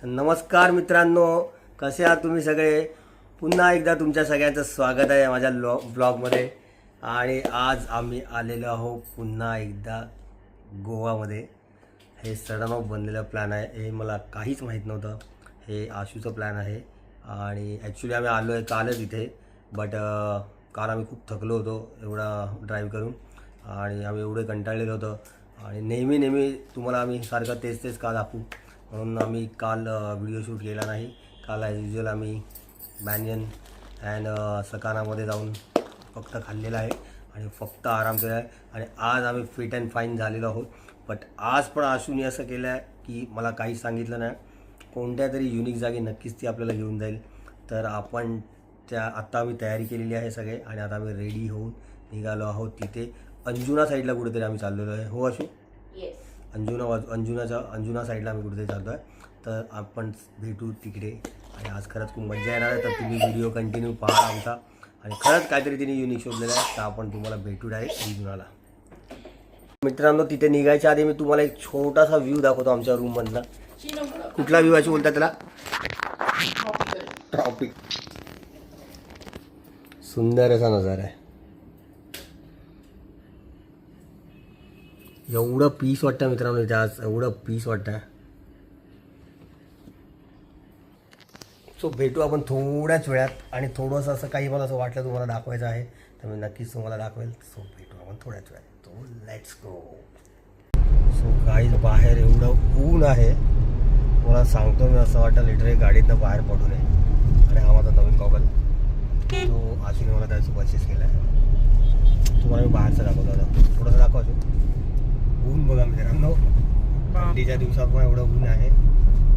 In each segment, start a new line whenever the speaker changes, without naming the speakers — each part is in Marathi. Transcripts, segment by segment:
तर नमस्कार मित्रांनो, कसे आहात तुम्ही सगळे? पुन्हा एकदा तुमच्या सगळ्यांचं स्वागत आहे माझ्या ब्लॉगमध्ये. आणि आज आम्ही आलेलो आहोत पुन्हा एकदा गोवामध्ये. हे सडन ऑफ बनलेलं प्लॅन आहे. हे मला काहीच माहीत नव्हतं. हे आशूचं प्लॅन आहे आणि ॲक्च्युली आम्ही आलो आहे कालच इथे. बट काल आम्ही खूप थकलो होतो एवढा ड्राईव्ह करून आणि आम्ही एवढे कंटाळलेलो होतो आणि नेहमी तुम्हाला आम्ही सारखं तेच का दाखवू म्हणून आम्ही काल व्हिडिओ शूट केला नाही. काल ॲज युजल आम्ही बॅनियन अँड सकानामध्ये जाऊन फक्त खाल्लेलं आहे आणि फक्त आराम केला आहे. आणि आज आम्ही फिट अँड फाईन झालेलो आहोत. बट आज पण आशूने असं केलं आहे की मला काहीच सांगितलं नाही. कोणत्या तरी युनिक जागी नक्कीच ती आपल्याला घेऊन जाईल. तर आपण आत्ता आम्ही तयारी केलेली आहे सगळे आणि आता आम्ही रेडी होऊन निघालो आहोत. तिथे अंजुना साईडला कुठेतरी आम्ही चाललेलो आहे. हो आशू? अंजुना साईडला आम्ही कुठेतरी चाललो आहे. तर आपण भेटू तिकडे आणि आज खरंच खूप मजा येणार आहे. तर तुम्ही व्हिडिओ कंटिन्यू पहा आमचा आणि खरंच काहीतरी तिने युनिक शोधलेलं आहे. तर आपण तुम्हाला भेटू डायरेक्ट अंजुनाला. मित्रांनो, तिथे निघायच्या आधी मी तुम्हाला एक छोटासा व्ह्यू दाखवतो आमच्या रूममधला. कुठला व्ह्यू अशी बोलतात त्याला? ट्रॉपिक. सुंदर असा नजारा आहे. एवढं पीस वाटतं मित्रांनो इथे आज, एवढं पीस वाटतं. सो भेटू आपण थोड्याच वेळात. आणि थोडंसं असं काही मला असं वाटलं तुम्हाला दाखवायचं आहे तर मी नक्कीच तुम्हाला दाखवेल. सो भेटू आपण थोड्याच वेळात. तो लेट्स गो. सो गाईज बाहेर एवढं ऊन आहे, मला सांगतो मी, असं वाटतं लिटरली गाडीतनं बाहेर पडू नये. आणि हा माझा नवीन गॉगल तो आशूने मला त्याची परचेस केला आहे. तुम्हाला मी बाहेरचं दाखवतो आता. थोडंसं दाखवायचं. ऊन बघा मित्रांनो, थंडीच्या दिवसात पण एवढं ऊन आहे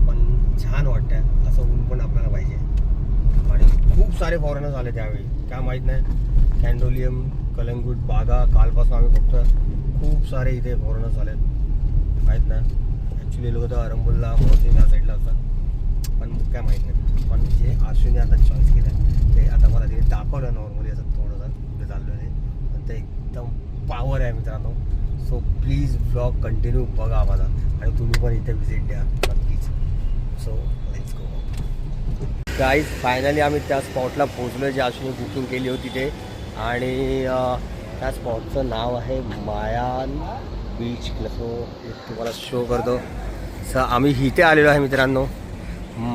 पण छान वाटतं. असं ऊन पण आपल्याला पाहिजे. आणि खूप सारे फॉरेनर्स आले त्यावेळी, काय माहीत नाही. कॅन्डोलियम, कलंगूट, बागा, कालपासून आम्ही फक्त खूप सारे इथे फॉरेनर्स आले माहीत नाही. ॲक्च्युली लोक तर अरंबुलला मोस्टली या साईडला असतात पण काय माहीत नाही. पण जे आशूने आता चॉईस केलं ते आता मला तिथे दाखवलं. नॉर्मली असं थोडंसं कुठे चाललं आहे पण ते एकदम पावर आहे मित्रांनो. सो प्लीज ब्लॉग कंटिन्यू बघा माझा आणि तुम्ही पण इथे व्हिजिट द्या नक्कीच. So let's go guys. Finally आम्ही त्या स्पॉटला पोहोचलो जे आशूने बुकिंग केली होती ते. आणि त्या स्पॉटचं नाव आहे मायान बीच क्लब. सो तुम्हाला शो करतो. आम्ही इथे आलेलो आहे मित्रांनो,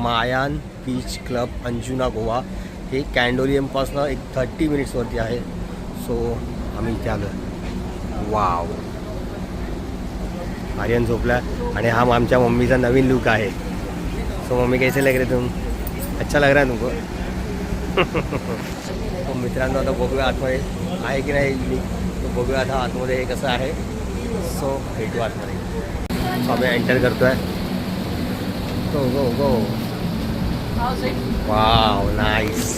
मायान बीच क्लब, अंजुना, गोवा. हे कॅन्डोलियमपासून एक 30 मिनिट्सवरती आहे. सो आम्ही इथे आलो आहे. वाव. आर्यन झोपला आणि हा आमच्या मम्मीचा नवीन लुक आहे. सो मम्मी कैसे लग रहे तुम? अच्छा लग रहा है तुमको? तो मित्रांनो आता बघूया आतमध्ये आहे की नाही युनिक. तो बघूया आता आतमध्ये कसं आहे. सो भेटू आतमध्ये. सो आम्ही एंटर करतो आहे. Go go go. Wow nice.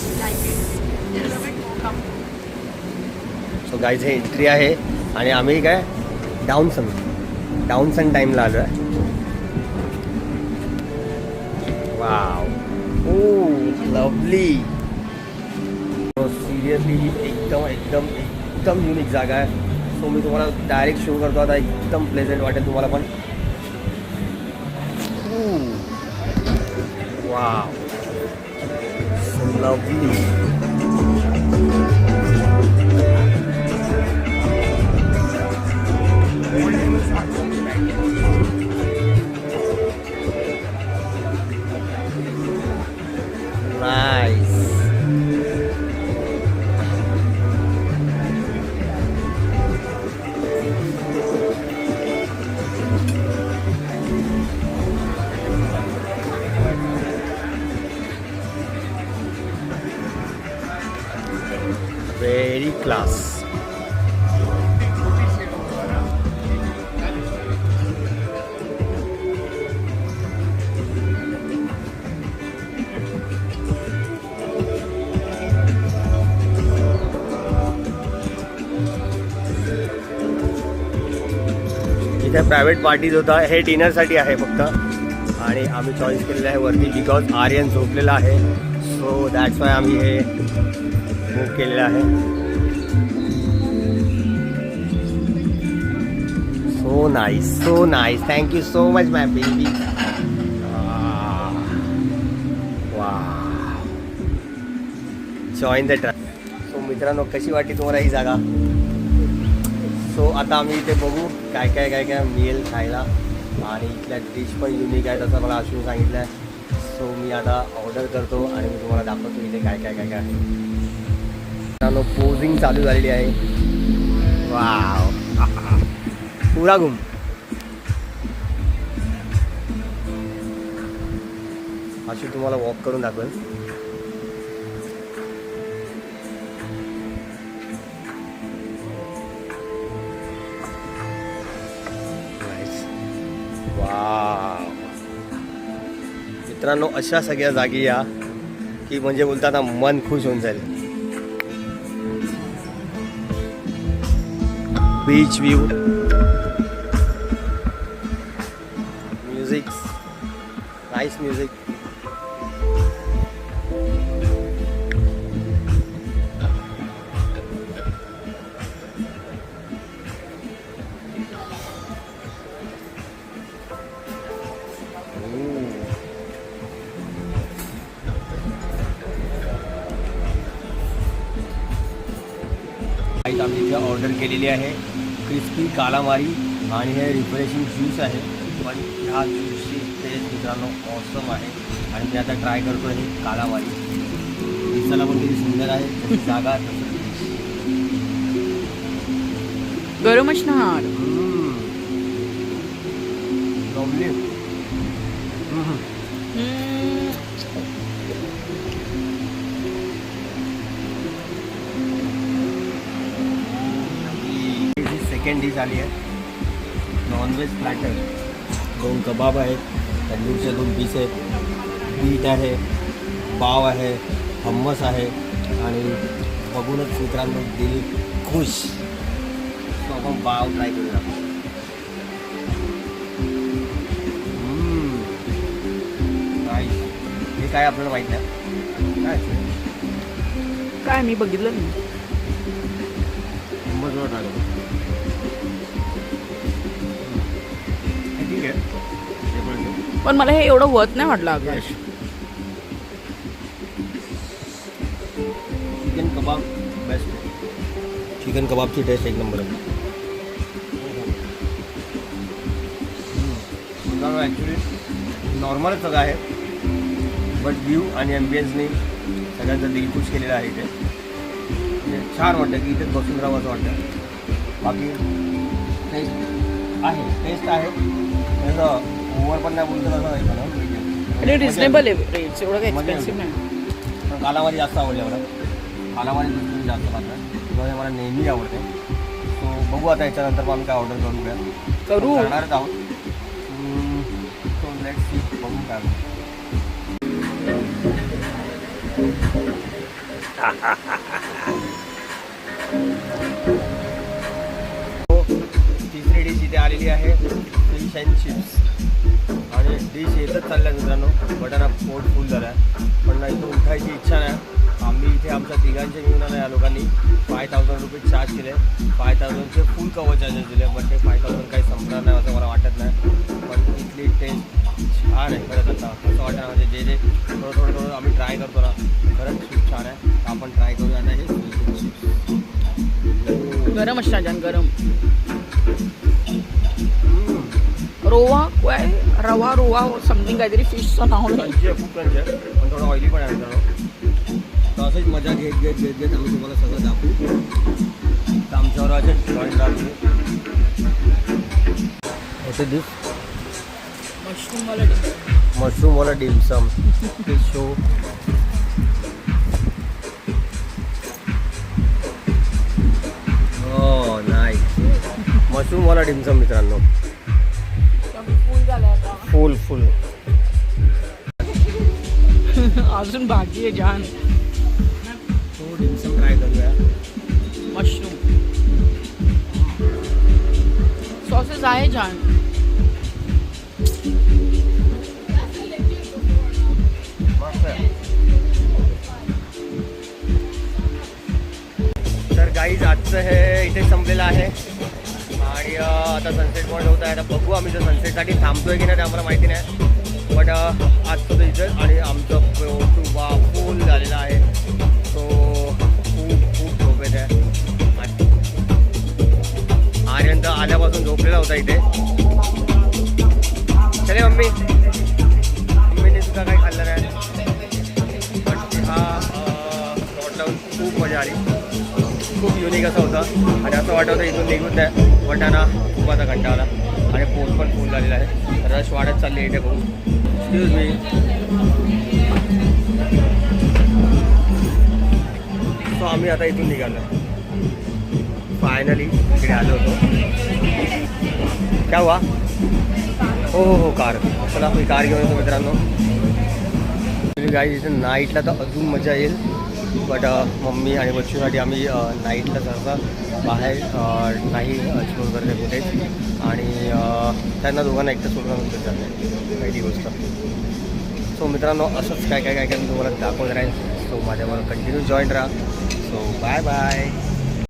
So guys हे एंट्री आहे आणि आम्ही काय डाऊन सन टाईमला आलो आहे. वाव. Oh lovely. सिरियसली एकदम युनिक जागा आहे. सो मी तुम्हाला डायरेक्ट शो करतो आता. एकदम प्लेझंट वाटेल तुम्हाला पण. Wow so lovely. Nice. Very class. इथे प्रायव्हेट पार्टीज होता. हे डिनरसाठी आहे फक्त आणि आम्ही चॉईस केलेलं आहे वरती बिकॉज आर्यन झोपलेला आहे. सो दॅट्स वाय आम्ही हे बुक केलेलं आहे. So nice, so nice. Thank you so much, my baby. Join the try. So मित्रांनो, कशी वाटली तुम्हाला ही जागा? सो आता आम्ही इथे बघू काय काय काय काय मिळेल खायला. आणि इथल्या डिश पण युनिक आहेत असं मला अश्विन सांगितलं आहे. सो मी आता ऑर्डर करतो आणि मी तुम्हाला दाखवतो इथे काय काय काय काय आहे. मित्रांनो, पोजिंग चालू झालेली आहे. वाव, पुरा घुम. अशी तुम्हाला वॉक करून दाखवेल. वाव मित्रांनो, अशा सगळ्या जागी या की म्हणजे बोलतात ना, मन खुश होऊन जाईल. Beach view, music, nice music. आम्ही इथे ऑर्डर केलेली आहे क्रिस्पी कालामारी आणि हे रिफ्रेशिंग ज्यूस आहे. पण ह्या ज्यूसची टेस्ट मित्रांनो ऑसम आहे. आणि मी आता ट्राय करतो हे कालामारी. दिसायला पण किती सुंदर आहे. तशी जागा तसं
गरम असणार.
लवली. सेकंड डिश आली आहे, नॉनव्हेज प्लॅटर. 2 कबाब आहेत, तंदूरचे 2 पीस आहेत, बीट आहे, पाव आहे, हम्मस आहे. आणि बघूनच मित्रांनो दिल खुश. तो आपण पाव ट्राय करूया. हे काय आपल्याला माहीत नाही
काय मी बघितलं नाही.
हम्मस ट्राय करू. ठीक आहे,
पण मला हे एवढं होत नाही वाटलं आकाश.
चिकन कबाब बेस्ट. चिकन कबाबची टेस्ट एक नंबर आहे. ॲक्च्युली नॉर्मलच सगळं आहे, बट व्ह्यू आणि ॲम्बियन्सने सगळ्यांचं दिल खुश केलेलं आहे इथे. म्हणजे छान वाटतं की इथेच बसून राहावं असं वाटतं. बाकी टेस्ट आहे त्याचं ओव्हर पण नाही बोलतो असं नाही ना.
आणि रिजनेबल आहे रेट्स, एवढं काही एक्सपेन्सिव्ह नाही.
पण कालामारी जास्त आवडली मला. कालामारी दुसरी जास्त लागतं, त्यामुळे मला नेहमी आवडते. सो बघू आता याच्यानंतर पण आम्ही काय ऑर्डर करू करणारच आहोत. सो लेट्स सी, बघू काय. तिसरी डिश इथे आलेली आहे, फिश अँड चिप्स. आणि डिश येतच चालल्या मित्रांनो, बटाणा पोट फुल झाला आहे. पण इथं उठायची इच्छा नाही. आम्ही इथे आमच्या तिघांचे मिळून आल्या या लोकांनी 5000 रुपये चार्ज केले. 5000चे फुल कवर चार्जेस दिले. बट ते 5000 काही संपणार नाही असं मला वाटत नाही. पण इथली टेस्ट छान आहे खरंच. आता असं वाटतं म्हणजे जे थोडं आम्ही ट्राय करतो ना, खरंच खूप छान आहे. आपण ट्राय करूया आता हे.
गरम असणार जान, गरम. रोवा काय रवा समथिंग काहीतरी फिशचं नाव नाही.
क्रंची आहे, खूप क्रंची आहे, पण थोडं ऑइली पण आहे मित्रांनो. तर असंच मजा घेत आम्ही तुम्हाला सगळं दाखवू. तर आमच्यावर असे जॉईन राहतो. ओके, दिस मशरूमवाला डिमसम फिश शो. हो नाईस. मशरूमवाला डिमसम मित्रांनो, फुल
अजून भाजी आहे जान.
तो डिमसम ट्राय करूया.
मशरूम सॉसेस आहे जान.
तर गाईज आजचं हे इथे संपलेलं आहे. आणि आता सनसेट पॉईंट होत आहे. आता बघू आम्ही जर सनसेटसाठी थांबतोय की नाही ते आम्हाला माहिती नाही. बट आजचं तर इथं आणि आमचं पेटू फुल झालेला आहे. सो खूप झोप येत आहे. आर्यन तर आल्यापासून झोपलेला होता इथे. चले मम्मीने सुद्धा काही खाल्लं नाही. पण हा शॉर्ट लावून खूप मजा आली. खूप युनिक असा होता आणि असं वाटत होतं इथून निघून नाही. पण त्यांना खूप आता कंटाळा आला आणि पोट पण फुल झालेला आहे. रश वाढत चालली इथे भाऊ. Excuse me. सो आम्ही आता इथून निघालो. फायनली इकडे आलो होतो. क्या हुआ? हो कार. चला मी कार घेऊन येतो मित्रांनो. गाडी इथे नाईटला तर अजून मजा येईल. बट मम्मी आणि बच्चूसाठी आम्ही नाईटला सहसा बाहेर नाही एक्सप्लोर करते कुठे. आणि त्यांना दोघांना एकटं सोडून चाललं पहिली गोष्ट. सो मित्रांनो असंच काय मी तुम्हाला दाखवत राहील. सो माझ्यावर कंटिन्यू जॉईन राहा. So bye bye.